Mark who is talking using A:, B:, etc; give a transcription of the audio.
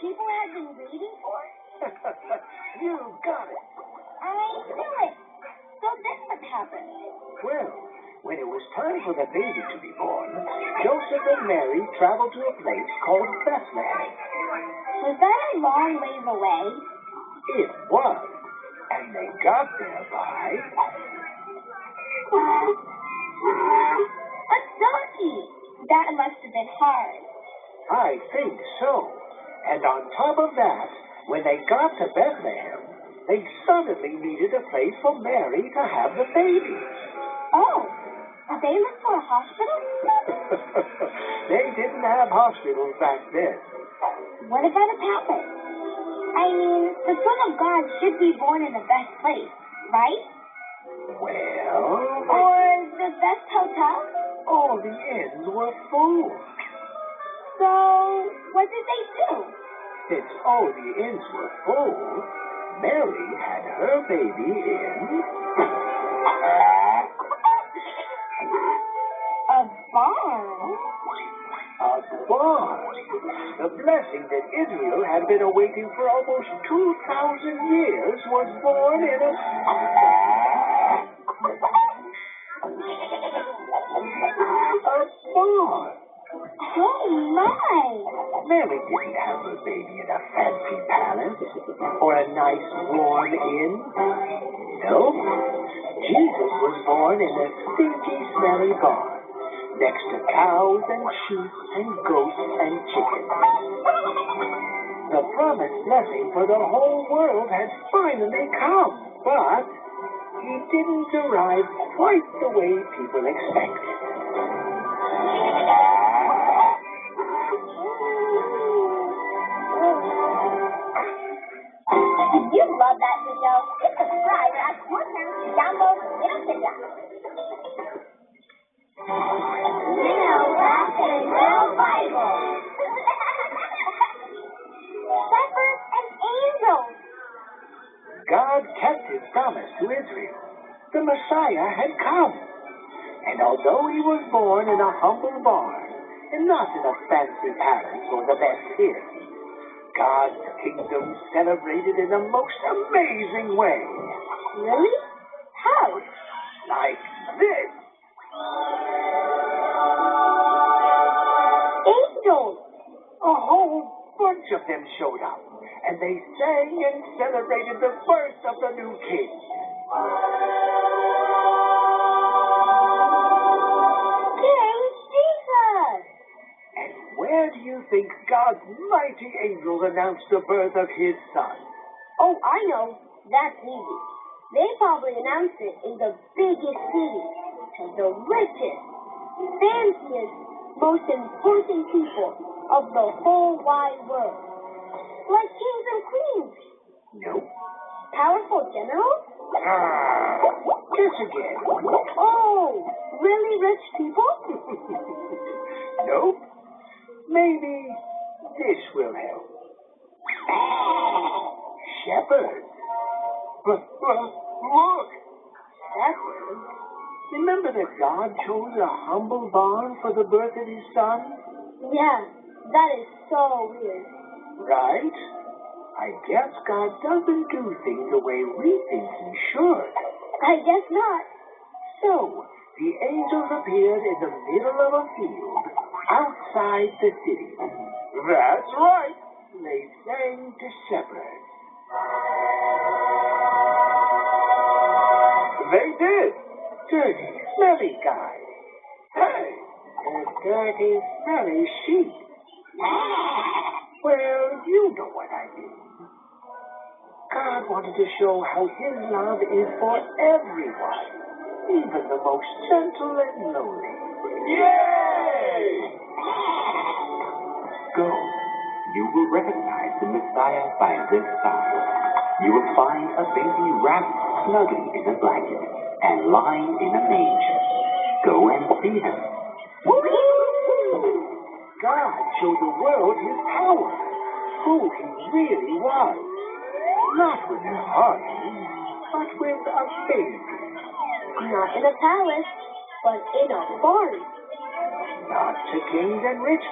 A: people had been waiting for?
B: You got it.
A: I knew it. So then what happened?
B: Well, when it was time for the baby to be born, Joseph and Mary traveled to a place called Bethlehem.
A: Was that a long ways away?
B: It was. And they got there by...
A: A donkey. That must have been hard.
B: I think so. And on top of that, when they got to Bethlehem, they suddenly needed a place for Mary to have the baby.
A: Oh, did they look for a hospital?
B: They didn't have hospitals back then.
A: What about a palace? I mean, the Son of God should be born in the best place, right?
B: Well...
A: Or the best hotel?
B: All the inns were full.
A: So, what did they do?
B: Since all the inns were full, Mary had her baby in...
A: A barn?
B: A barn. The blessing that Israel had been awaiting for almost 2,000 years was born in a... A barn.
A: Oh, my.
B: Mary didn't have her baby in a fancy palace or a nice warm inn. No. Jesus was born in a stinky, smelly barn, next to cows and sheep and goats and chickens. The promised blessing for the whole world had finally come, but he didn't arrive quite the way people expected.
A: If you love that video, hit subscribe and ask more parents to download Little Chillax. Little Latin, Little Bible. Shepherds and angels.
B: God kept his promise to Israel. The Messiah had come. And although he was born in a humble barn, and not in a fancy palace or the best inn, God's kingdom celebrated in the most amazing way.
A: Really? How?
B: Like this.
A: Angels.
B: A whole bunch of them showed up, and they sang and celebrated the birth of the new king.
A: King Jesus.
B: And where do you think God's mighty angels announced the birth of his son?
A: Oh, I know. That's easy. They probably announced it in the biggest city to the richest, fanciest, most important people of the whole wide world. Like kings and queens.
B: Nope.
A: Powerful generals?
B: Guess again.
A: Oh, really rich people?
B: Nope. Maybe this will help. Shepherds. Look.
A: Shepherds?
B: Remember that God chose a humble barn for the birth of his son?
A: Yeah, that is so weird.
B: Right? I guess God doesn't do things the way we think he should.
A: I guess not.
B: So, the angels appeared in the middle of a field outside the city. That's right. They sang to shepherds. They did. Dirty, smelly guy. Hey, a dirty, smelly sheep. Well, you know what I mean. God wanted to show how his love is for everyone, even the most gentle and lowly. Yay!
C: Go. You will recognize the Messiah by this sign. You will find a baby wrapped snugly in a blanket and lying in a manger. Go and see him.
B: God showed the world his power, who he really was. Not with an army, but with a baby.
A: Not in a palace, but in a barn.
B: Not to kings and rich